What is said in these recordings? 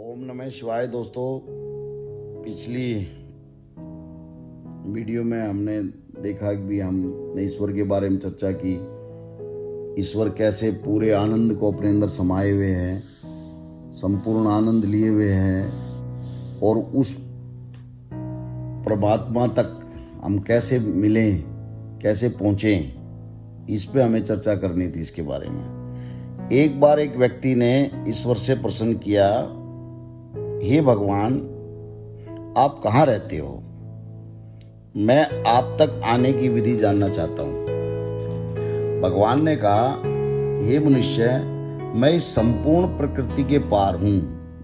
ओम नमः शिवाय। दोस्तों, पिछली वीडियो में हमने देखा कि भी हमने ईश्वर के बारे में चर्चा की। ईश्वर कैसे पूरे आनंद को अपने अंदर समाये हुए हैं, संपूर्ण आनंद लिए हुए हैं, और उस परमात्मा तक हम कैसे मिलें, कैसे पहुँचें, इस पे हमें चर्चा करनी थी। इसके बारे में एक बार एक व्यक्ति ने ईश्वर से प्रश्न किया, हे भगवान, आप कहाँ रहते हो? मैं आप तक आने की विधि जानना चाहता हूँ। भगवान ने कहा, हे मनुष्य, मैं इस संपूर्ण प्रकृति के पार हूँ।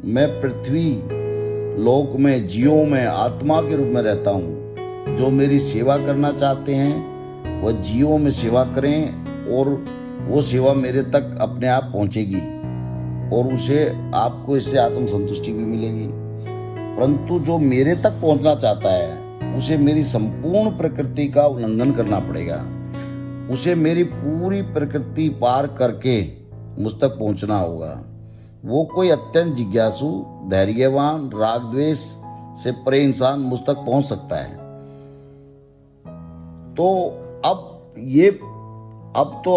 मैं पृथ्वी लोक में जीवों में आत्मा के रूप में रहता हूँ। जो मेरी सेवा करना चाहते हैं वह जीवों में सेवा करें, और वो सेवा मेरे तक अपने आप पहुँचेगी और उसे आपको इससे आत्म संतुष्टि भी मिलेगी। परंतु जो मेरे तक पहुंचना चाहता है उसे मेरी संपूर्ण प्रकृति का उल्लंघन करना पड़ेगा। उसे मेरी पूरी प्रकृति पार करके मुझ तक पहुंचना होगा। वो कोई अत्यंत जिज्ञासु, धैर्यवान, राग द्वेष से परे इंसान मुझ तक पहुंच सकता है।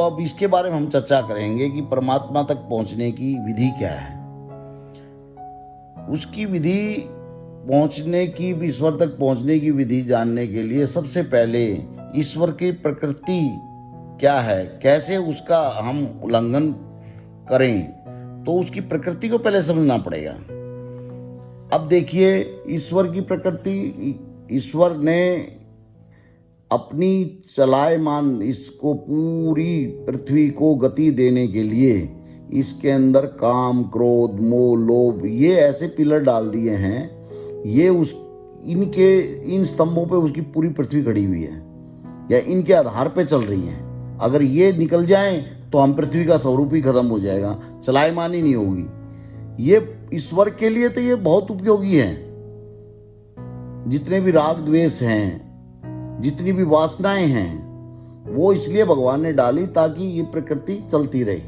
अब इसके बारे में हम चर्चा करेंगे कि परमात्मा तक पहुंचने की विधि क्या है। उसकी विधि पहुंचने की, ईश्वर तक पहुंचने की विधि जानने के लिए सबसे पहले ईश्वर की प्रकृति क्या है, कैसे उसका हम उल्लंघन करें, तो उसकी प्रकृति को पहले समझना पड़ेगा। अब देखिए, ईश्वर की प्रकृति, ईश्वर ने अपनी चलायमान इसको पूरी पृथ्वी को गति देने के लिए इसके अंदर काम, क्रोध, मोह, लोभ, ये ऐसे पिलर डाल दिए हैं। ये इन स्तंभों पे उसकी पूरी पृथ्वी खड़ी हुई है, या इनके आधार पे चल रही है। अगर ये निकल जाएं तो हम पृथ्वी का स्वरूप ही खत्म हो जाएगा, चलायमान ही नहीं होगी। ये ईश्वर के लिए तो ये बहुत उपयोगी है। जितने भी राग द्वेष हैं, जितनी भी वासनाएं हैं, वो इसलिए भगवान ने डाली ताकि ये प्रकृति चलती रहे।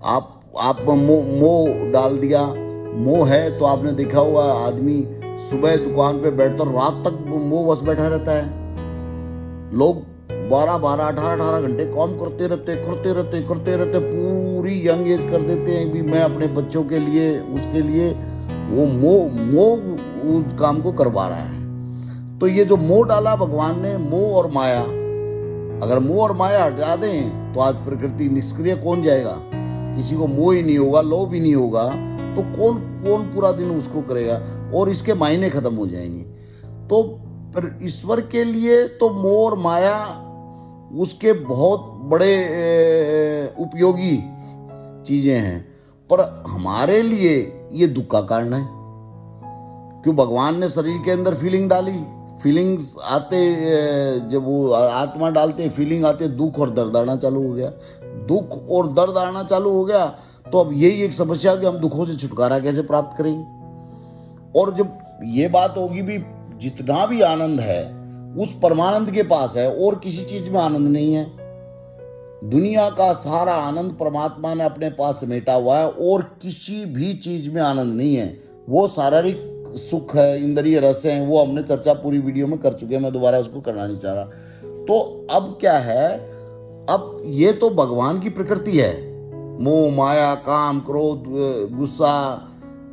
आप मोह डाल दिया। मोह है तो आपने देखा होगा, आदमी सुबह दुकान पे बैठता रात तक मोह बस बैठा रहता है। लोग 12-12, 18-18 घंटे काम करते रहते, पूरी यंग एज कर देते हैं भी मैं अपने बच्चों के लिए, उसके लिए वो मोह उस काम को करवा रहा है। तो ये जो मोह डाला भगवान ने, मोह और माया, अगर मोह और माया हटा दें तो आज प्रकृति निष्क्रिय कौन जाएगा? किसी को मोह ही नहीं होगा, लोभ ही नहीं होगा, तो कौन पूरा दिन उसको करेगा, और इसके मायने खत्म हो जाएंगे। तो ईश्वर के लिए तो मोह और माया उसके बहुत बड़े उपयोगी चीजें हैं, पर हमारे लिए ये दुख का कारण है। क्यों? भगवान ने शरीर के अंदर फीलिंग डाली। फीलिंग्स आते, जब वो आत्मा डालते, फीलिंग आते, दुख और दर्द आना चालू हो गया। दुख और दर्द आना चालू हो गया तो अब यही एक समस्या कि हम दुखों से छुटकारा कैसे प्राप्त करेंगे। और जब ये बात होगी भी, जितना भी आनंद है उस परमानंद के पास है, और किसी चीज में आनंद नहीं है। दुनिया का सारा आनंद परमात्मा ने अपने पास समेटा हुआ है, और किसी भी चीज में आनंद नहीं है। वो शारीरिक सुख है, इंद्रिय रस है, वो हमने चर्चा पूरी वीडियो में कर चुके हैं, मैं दोबारा उसको करना नहीं चाह रहा। तो अब क्या है, अब ये तो भगवान की प्रकृति है। मोह, माया, काम, क्रोध, गुस्सा,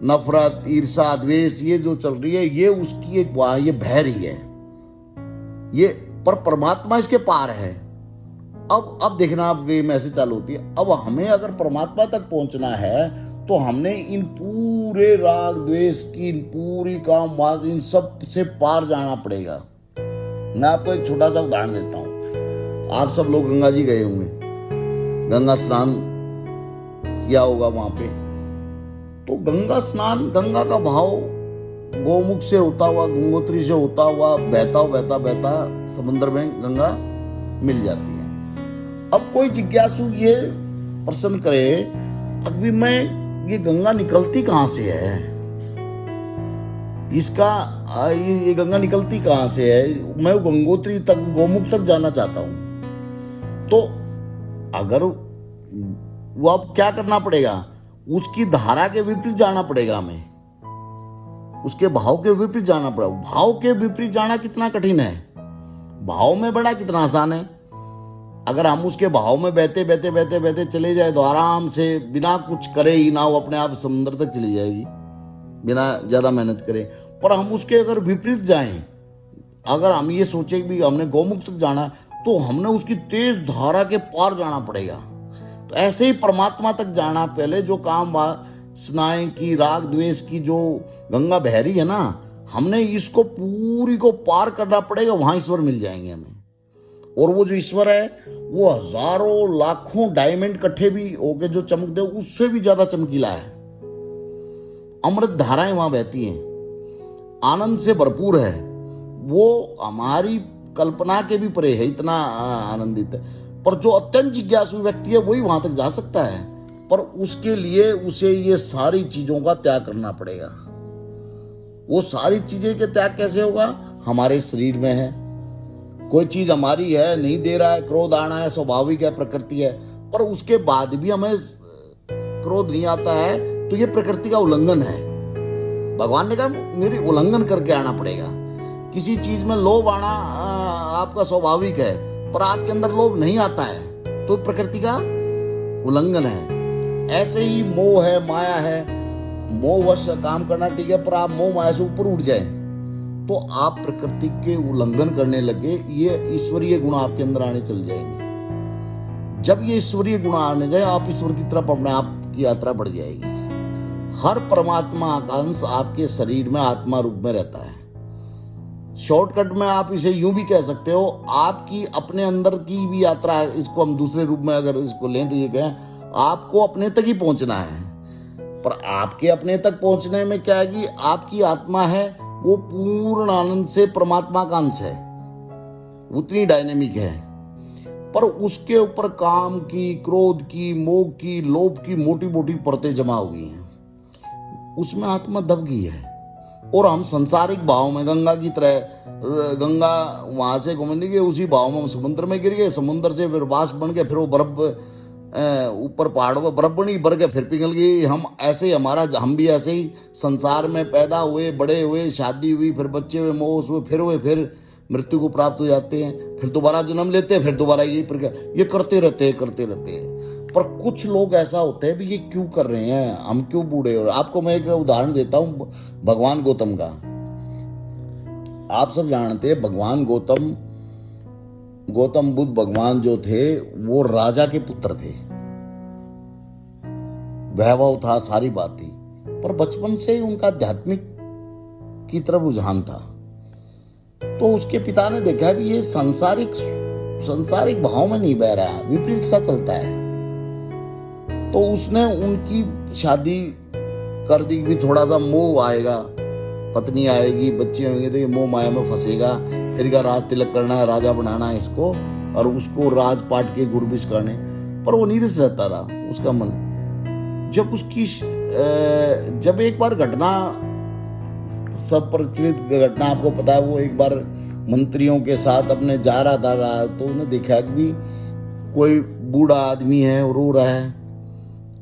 नफरत, ईर्षा, द्वेष, ये जो चल रही है, ये उसकी एक ये बह रही है। ये पर परमात्मा इसके पार है। अब देखना, अब गेम ऐसे चालू होती है। अब हमें अगर परमात्मा तक पहुंचना है तो हमने इन पूरे राग द्वेष की, इन पूरी काम वास, इन सब से पार जाना पड़ेगा। मैं आपको एक छोटा सा उदाहरण देता हूँ। आप सब लोग गंगा जी गए होंगे, गंगा स्नान किया होगा वहां पे। तो गंगा स्नान, गंगा का भाव गोमुख से होता हुआ, गंगोत्री से होता हुआ, बहता समुद्र में गंगा मिल जाती है। अब कोई जिज्ञासु ये प्रश्न करे, अभी मैं ये गंगा निकलती कहां से है? ये गंगा निकलती कहां से है? मैं गंगोत्री तक, गोमुख तक जाना चाहता हूं। तो अगर वो, अब क्या करना पड़ेगा? उसकी धारा के विपरीत जाना पड़ेगा हमें। उसके भाव के विपरीत जाना पड़ा। भाव के विपरीत जाना कितना कठिन है, भाव में बड़ा कितना आसान है। अगर हम उसके भाव में बहते बहते बहते बहते चले जाए तो आराम से बिना कुछ करे ही नाव अपने आप समुद्र तक चली जाएगी, बिना ज्यादा मेहनत करे। पर हम उसके अगर विपरीत जाएं, अगर हम ये सोचे कि हमने गौमुख तक जाना तो हमने उसकी तेज धारा के पार जाना पड़ेगा। तो ऐसे ही परमात्मा तक जाना, पहले जो काम वासनाएं की, राग द्वेष की जो गंगा बह रही है ना, हमने इसको पूरी को पार करना पड़ेगा, वहां ईश्वर मिल जाएंगे हमें। और वो जो ईश्वर है वो हजारों लाखों डायमंड इकट्ठे भी होके जो चमकते उससे भी ज्यादा चमकीला है। अमृत धाराएं वहां बहती हैं, आनंद से भरपूर है, वो हमारी कल्पना के भी परे है, इतना आनंदित है। पर जो अत्यंत जिज्ञासु व्यक्ति है वही वहां तक जा सकता है, पर उसके लिए उसे ये सारी चीजों का त्याग करना पड़ेगा। वो सारी चीजें के त्याग कैसे होगा? हमारे शरीर में है, कोई चीज हमारी है, नहीं दे रहा है, क्रोध आना है, स्वाभाविक है, प्रकृति है, पर उसके बाद भी हमें क्रोध नहीं आता है तो ये प्रकृति का उल्लंघन है। भगवान ने कहा मेरी उल्लंघन करके आना पड़ेगा। किसी चीज में लोभ आना आपका स्वाभाविक है, पर आपके अंदर लोभ नहीं आता है तो प्रकृति का उल्लंघन है। ऐसे ही मोह है, माया है, मोहवश काम करना ठीक है, पर आप मोह माया से ऊपर उठ जाए तो आप प्रकृति के उल्लंघन करने लगे, ये ईश्वरीय गुण आपके अंदर आने चल जाएंगे। जब ये ईश्वरीय गुण आने जाए आप ईश्वर की तरफ अपने आप की यात्रा बढ़ जाएगी। हर परमात्मा का अंश आपके शरीर में आत्मा रूप में रहता है। शॉर्टकट में आप इसे यूं भी कह सकते हो, आपकी अपने अंदर की भी यात्रा है। इसको हम दूसरे रूप में अगर इसको लें तो ये कहें आपको अपने तक ही पहुंचना है। पर आपके अपने तक पहुंचने में क्या है कि आपकी आत्मा है वो पूर्ण आनंद से परमात्मा का अंश है, उतनी डायनेमिक है, पर उसके ऊपर काम की, क्रोध की, मोह की, लोभ की मोटी मोटी परतें जमा हो गई हैं। उसमें आत्मा दब गई है और हम संसारिक भाव में गंगा की तरह, गंगा वहां से घूमने के उसी भाव में हम समुद्र में गिर गए, समुद्र से फिर बाष्प बन के फिर वो बर्फ ऊपर पहाड़ों पर बर्फ बनी, भर के फिर पिघल गई। हम ऐसे ही हम भी ऐसे ही संसार में पैदा हुए, बड़े हुए, शादी हुई, फिर बच्चे हुए, मोह हुए, फिर मृत्यु को प्राप्त हो जाते हैं, फिर दोबारा जन्म लेते हैं, फिर दोबारा ये करते रहते हैं। पर कुछ लोग ऐसा होते हैं भी ये क्यों कर रहे हैं, हम क्यों बूढ़े हो। आपको मैं एक उदाहरण देता हूं भगवान गौतम का। आप सब जानते हैं भगवान गौतम बुद्ध भगवान जो थे वो राजा के पुत्र थे, वैभव था, सारी बात थी, पर बचपन से ही उनका आध्यात्मिक की तरफ रुझान था। तो उसके पिता ने देखा भी ये सांसारिक भाव में नहीं बह रहा है, विपरीत सा चलता है। तो उसने उनकी शादी कर दी भी, थोड़ा सा मोह आएगा, पत्नी आएगी, बच्चे होंगे तो ये मोह माया में फंसेगा, फिर का राज तिलक करना है, राजा बनाना है इसको, और उसको राजपाट के गुरबिश करने, पर वो नीरस रहता था उसका मन। जब एक बार घटना, सब प्रचलित घटना आपको पता है, वो एक बार मंत्रियों के साथ अपने जा रहा था तो उन्हें देखा कि भी कोई बूढ़ा आदमी है रो रहा है।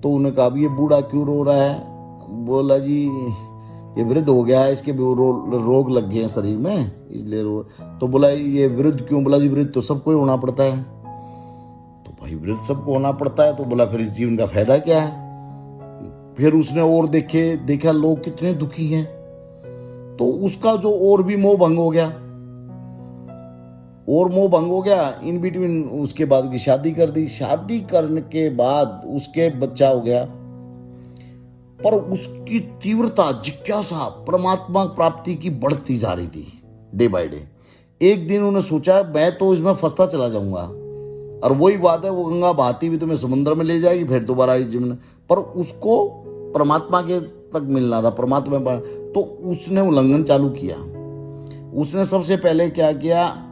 तो उन्हें कहा ये बूढ़ा क्यों रो रहा है? बोला जी ये वृद्ध हो गया है, इसके रोग लग गए हैं शरीर में, इसलिए रो। तो बोला ये वृद्ध क्यों? बोला जी वृद्ध तो सबको ही होना पड़ता है। तो भाई वृद्ध सबको होना पड़ता है, तो बोला फिर इस जीवन का फायदा क्या है? फिर उसने और देखा लोग कितने दुखी हैं, तो उसका जो और भी मोह भंग हो गया, इन बिटवीन उसके बाद की शादी कर दी। शादी करने के बाद उसके बच्चा हो गया, पर उसकी तीव्रता, जिज्ञासा परमात्मा प्राप्ति की बढ़ती जा रही थी डे बाय डे। एक दिन उन्होंने सोचा मैं तो इसमें फंसता चला जाऊंगा, और वही बात है वो गंगा बहाती भी तुम्हें समुद्र में ले जाएगी, फिर दोबारा इस जीवन। पर उसको परमात्मा के तक मिलना था, परमात्मा पर। तो उसने उल्लंघन चालू किया। उसने सबसे पहले क्या किया,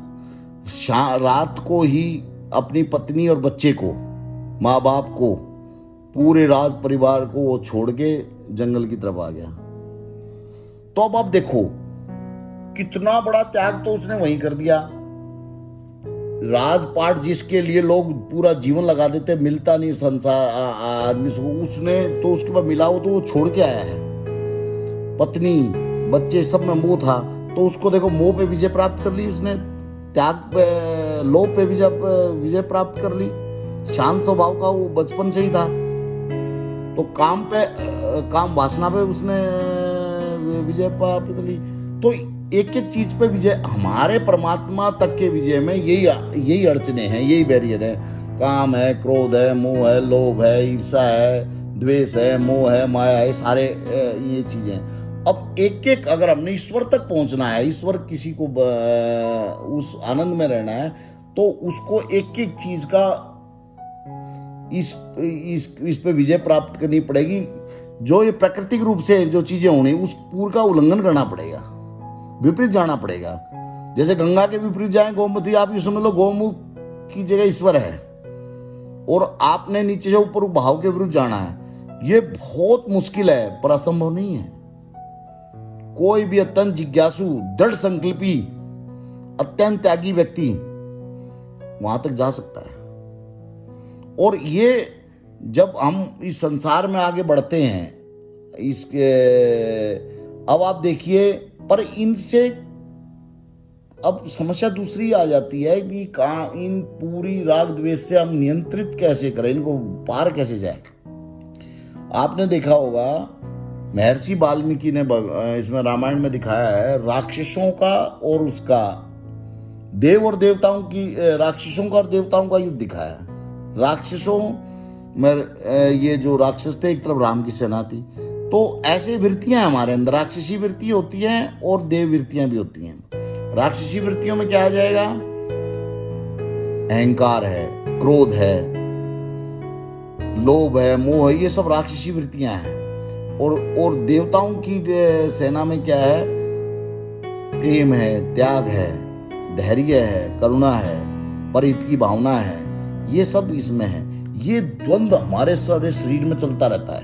रात को ही अपनी पत्नी और बच्चे को, माँ बाप को, पूरे राज परिवार को वो छोड़ के जंगल की तरफ आ गया। तो अब आप देखो कितना बड़ा त्याग तो उसने वहीं कर दिया। राजपाट जिसके लिए लोग पूरा जीवन लगा देते, मिलता नहीं संसार आदमी को, उसने तो उसके बाद मिला हो तो वो छोड़ के आया है। पत्नी, बच्चे सब में मोह था, तो उसको देखो मोह पे विजय प्राप्त कर ली उसने, त्याग पे, लोभ पे विजय प्राप्त कर ली। शांत स्वभाव का वो बचपन से ही था, तो काम पे, काम वासना पे उसने विजय प्राप्त कर ली। तो एक एक चीज पे विजय, हमारे परमात्मा तक के विजय में यही अड़चने हैं, यही बैरियर है। काम है, क्रोध है, मोह है, लोभ है, ईर्षा है, द्वेष है, मोह है, माया है, सारे ये चीजें। अब एक एक अगर हमने ईश्वर तक पहुंचना है, ईश्वर किसी को उस आनंद में रहना है, तो उसको एक एक चीज का इस पे विजय प्राप्त करनी पड़ेगी। जो ये प्राकृतिक रूप से जो चीजें होनी, उस पूर्व का उल्लंघन करना पड़ेगा, विपरीत जाना पड़ेगा। जैसे गंगा के विपरीत जाए गोमती, आप ये समझ लो गौमुख की जगह ईश्वर है, और आपने नीचे से ऊपर भाव के विरुद्ध जाना है। ये बहुत मुश्किल है, पर असंभव नहीं है। कोई भी अत्यंत जिज्ञासु, दृढ़ संकल्पी, अत्यंत त्यागी व्यक्ति वहां तक जा सकता है। और ये जब हम इस संसार में आगे बढ़ते हैं, इसके अब आप देखिए, पर इनसे अब समस्या दूसरी आ जाती है कि इन पूरी राग द्वेष से हम नियंत्रित कैसे करें, इनको पार कैसे जाए। आपने देखा होगा महर्षि वाल्मीकि ने इसमें रामायण में दिखाया है राक्षसों का और उसका, देव और देवताओं की, राक्षसों का और देवताओं का युद्ध दिखाया है। राक्षसों में ये जो राक्षस थे, एक तरफ राम की सेना थी। तो ऐसे वृत्तियां हमारे अंदर, राक्षसी वृत्ति होती हैं और देव वृत्तियां भी होती हैं। राक्षसी वृत्तियों में क्या आ जाएगा? अहंकार है, क्रोध है, लोभ है, मोह है, ये सब राक्षसी वृत्तियां हैं। और देवताओं की सेना में क्या है? प्रेम है, त्याग है, धैर्य है, करुणा है, परिहित की भावना है, ये सब इसमें है। ये द्वंद्व हमारे सारे शरीर में चलता रहता है।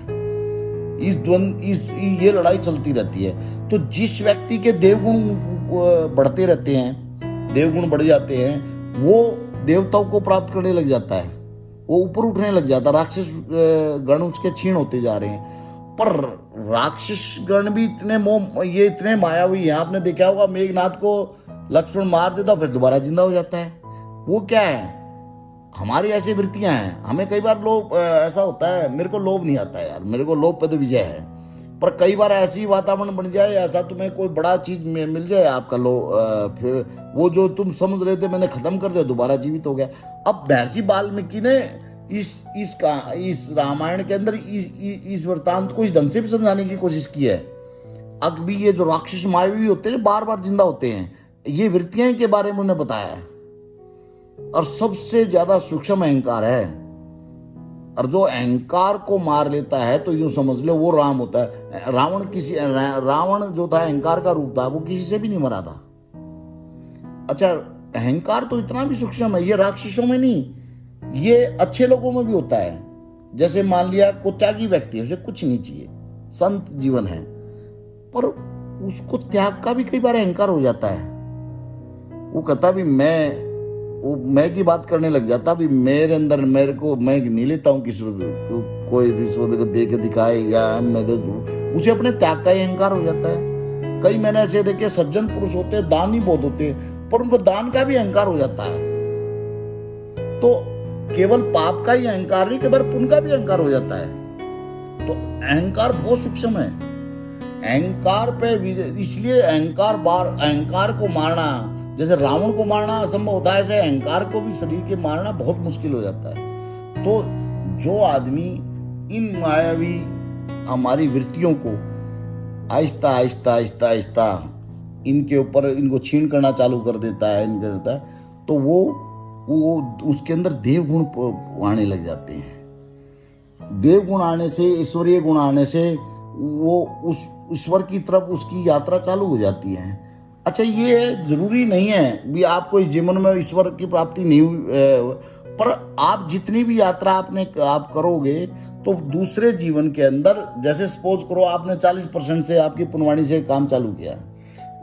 ये लड़ाई चलती रहती है। तो जिस व्यक्ति के देवगुण बढ़ते रहते हैं, देवगुण बढ़ जाते हैं, वो देवताओं को प्राप्त करने लग जाता है, वो ऊपर उठने लग जाता है। राक्षस गण उसके क्षीण होते जा रहे हैं। पर राक्षस गण भी ये इतने मायावी हैं। आपने देखा होगा मेघनाथ को लक्ष्मण मार देता, फिर दोबारा जिंदा हो जाता है। वो क्या है? हमारी ऐसी वृत्तियां हैं। हमें कई बार लोभ, ऐसा होता है, मेरे को लोभ नहीं आता है यार, मेरे को लोभ पे तो विजय है। पर कई बार ऐसी वातावरण बन जाए, ऐसा तुम्हें कोई बड़ा चीज मिल जाए, आपका फिर वो जो तुम समझ रहे थे मैंने खत्म कर दिया, दोबारा जीवित हो गया। अब महर्षि वाल्मीकि ने इस रामायण के अंदर इस वृत्तांत को इस ढंग से भी समझाने की कोशिश की है। अब भी ये जो राक्षस मायावी होते हैं, बार बार जिंदा होते हैं, ये वृत्तियां के बारे में उन्हें बताया है। और सबसे ज्यादा सूक्ष्म अहंकार है, और जो अहंकार को मार लेता है तो यूं समझ लो वो राम होता है। रावण जो था अहंकार का रूप था, वो किसी से भी नहीं मरा था। अच्छा, अहंकार तो इतना भी सूक्ष्म है, ये राक्षसों में नहीं, ये अच्छे लोगों में भी होता है। जैसे मान लिया कोई त्यागी व्यक्ति है, उसे कुछ नहीं चाहिए, संत जीवन है, पर उसको त्याग का भी कई बार अहंकार हो जाता है। वो कहता भी मैं की बात करने लग जाता भी, मेरे अंदर मैं नहीं लेता हूँ किसी कोई रिश्वत को दे के दिखाएगा, मैं तो उसे अपने त्याग का ही अहंकार हो जाता है। कई मैंने ऐसे देखे सज्जन पुरुष होते हैं, दानी बहुत होते हैं, पर उनको दान का भी अहंकार हो जाता है। तो केवल पाप का ही अहंकार नहीं, केवल पुण्य का भी अहंकार हो जाता है। तो अहंकार बहुत सूक्ष्म है। अहंकार पे इसलिए अहंकार को मारना, जैसे रावण को मारना असंभव होता है, ऐसे अहंकार को भी शरीर के मारना बहुत मुश्किल हो जाता है। तो जो आदमी इन मायावी हमारी वृत्तियों को आहिस्ता आहिस्ता इनके ऊपर इनको छीन करना चालू कर देता है, तो वो उसके अंदर देव गुण आने लग जाते हैं। देव गुण आने से, ईश्वरीय गुण आने से वो उस ईश्वर की तरफ उसकी यात्रा चालू हो जाती है। अच्छा, ये जरूरी नहीं है भी आपको इस जीवन में ईश्वर की प्राप्ति नहीं हुई, पर आप जितनी भी यात्रा आप करोगे तो दूसरे जीवन के अंदर, जैसे सपोज करो आपने 40% से आपकी पुण्यवाणी से काम चालू किया,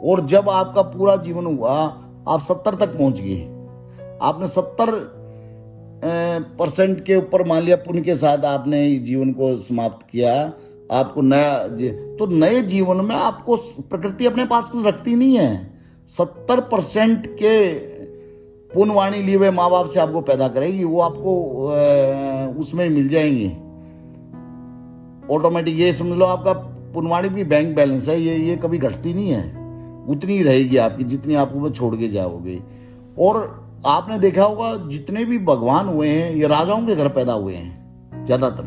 और जब आपका पूरा जीवन हुआ आप 70 तक पहुंच गए, आपने 70% के ऊपर मान लिया पुण्य के साथ आपने इस जीवन को समाप्त किया, आपको नया तो नए जीवन में आपको प्रकृति अपने पास रखती नहीं है। 70% के पुण्यवाणी लिए हुए माँ बाप से आपको पैदा करेगी, वो आपको उसमें मिल जाएंगे ऑटोमेटिक। ये समझ लो आपका पुण्यवाणी भी बैंक बैलेंस है, ये कभी घटती नहीं है, उतनी ही रहेगी आपकी जितनी आपको छोड़ के जाओगे। और आपने देखा होगा जितने भी भगवान हुए हैं ये राजाओं के घर पैदा हुए हैं ज्यादातर।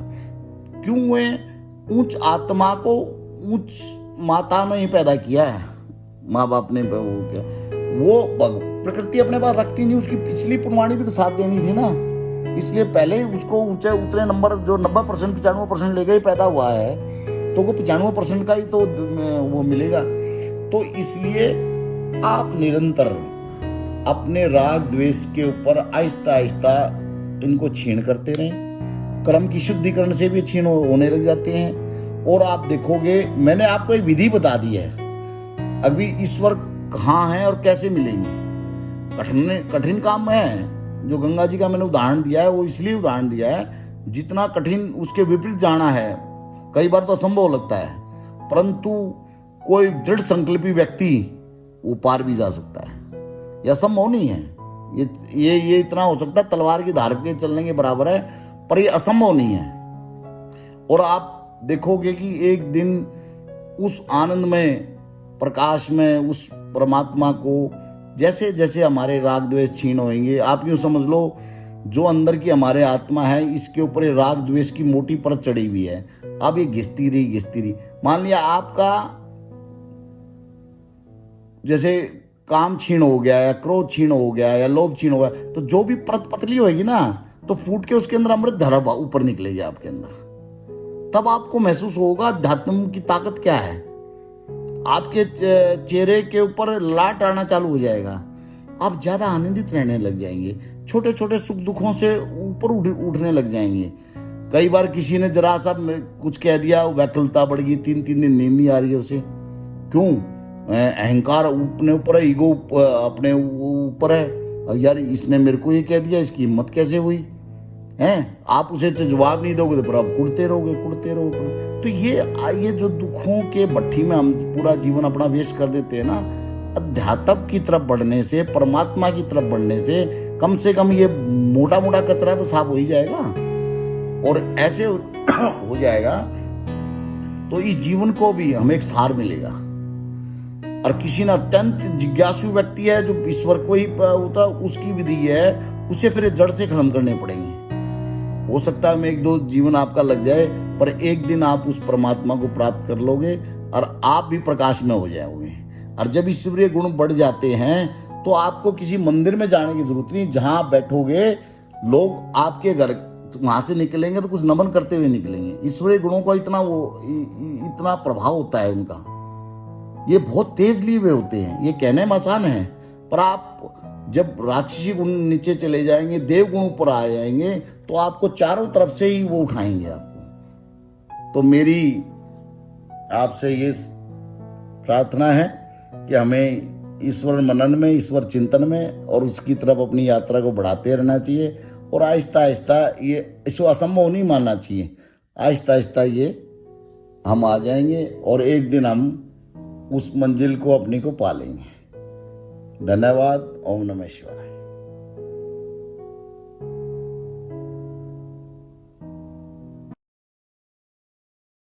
क्यों हुए हैं? उच्च आत्मा को उच्च माता ने ही पैदा किया है, माँ बाप ने वो क्या, वो प्रकृति अपने पास रखती नहीं, उसकी पिछली पुण्यवाणी भी तो साथ देनी थी ना। इसलिए पहले उसको ऊंचे उतरे नंबर जो 90% 95% लेके ही पैदा हुआ है, तो वो 95% का ही तो वो मिलेगा। तो इसलिए आप निरंतर अपने राग द्वेष के ऊपर आहिस्ता आहिस्ता इनको क्षीण करते रहें। कर्म की शुद्धिकरण से भी क्षीण होने लग जाते हैं। और आप देखोगे, मैंने आपको एक विधि बता दी है, अभी ईश्वर कहाँ है और कैसे मिलेंगे। कठिन काम है। जो गंगा जी का मैंने उदाहरण दिया है वो इसलिए उदाहरण दिया है, जितना कठिन उसके विपरीत जाना है कई बार तो असंभव लगता है, परंतु कोई दृढ़ संकल्पी व्यक्ति वो पार भी जा सकता है। यह असंभव नहीं है। ये इतना हो सकता है तलवार की धार के चलने के बराबर है, पर ये असंभव नहीं है। और आप देखोगे कि एक दिन उस आनंद में, प्रकाश में, उस परमात्मा को जैसे जैसे हमारे राग द्वेष क्षीण होंगे, आप यूं समझ लो जो अंदर की हमारे आत्मा है इसके ऊपर राग द्वेष की मोटी परत चढ़ी हुई है। अब ये घिसती रही। मान लिया आपका जैसे काम क्षीण हो गया या क्रोध क्षीण हो गया या लोभ क्षीण हो गया, तो जो भी परत पतली होगी ना, तो फूट के उसके अंदर अमृत धारा ऊपर निकलेगी आपके अंदर। तब आपको महसूस होगा अध्यात्म की ताकत क्या है। आपके चेहरे के ऊपर लाट आना चालू हो जाएगा, आप ज्यादा आनंदित रहने लग जाएंगे, छोटे छोटे सुख दुखों से ऊपर उठने लग जाएंगे। कई बार किसी ने जरा सा कुछ कह दिया, व्याकुलता बढ़ गई, 3-3 दिन नींद नहीं आ रही है उसे। क्यों? अहंकार अपने ऊपर है, ईगो अपने ऊपर है। यार इसने मेरे को ये कह दिया, इसकी हिम्मत कैसे हुई है? आप उसे जवाब नहीं दोगे तो आप कुड़ते रहोगे। तो ये जो दुखों के भट्ठी में हम पूरा जीवन अपना वेस्ट कर देते हैं ना, अध्यात्म की तरफ बढ़ने से, परमात्मा की तरफ बढ़ने से कम ये मोटा मोटा कचरा तो साफ हो ही जाएगा। और ऐसे हो जाएगा तो इस जीवन को भी हमें एक सार मिलेगा। और किसी ने अत्यंत जिज्ञासु व्यक्ति है जो ईश्वर को ही होता, उसकी विधि है, उसे फिर जड़ से खत्म करने पड़ेंगे। हो सकता है 1-2 जीवन आपका लग जाए, पर एक दिन आप उस परमात्मा को प्राप्त कर लोगे और आप भी प्रकाश में हो जाओगे। और जब ईश्वरीय गुण बढ़ जाते हैं तो आपको किसी मंदिर में जाने की जरूरत नहीं। जहां आप बैठोगे लोग आपके घर वहां से निकलेंगे तो कुछ नमन करते हुए निकलेंगे। ईश्वरीय गुणों का इतना प्रभाव होता है उनका, ये बहुत तेज लिए हुए होते हैं। ये कहने में आसान है, पर आप जब राक्षसी गुण नीचे चले जाएंगे, देव गुण ऊपर आ जाएंगे, तो आपको चारों तरफ से ही वो उठाएंगे आपको। तो मेरी आपसे ये प्रार्थना है कि हमें ईश्वर मनन में, ईश्वर चिंतन में और उसकी तरफ अपनी यात्रा को बढ़ाते रहना चाहिए। और आहिस्ता आहिस्ता ये इसको असंभव नहीं मानना चाहिए। आहिस्ता आहिस्ता ये हम आ जाएंगे और एक दिन हम उस मंजिल को अपनी को पा लेंगे। धन्यवाद। ओम नमः शिवाय।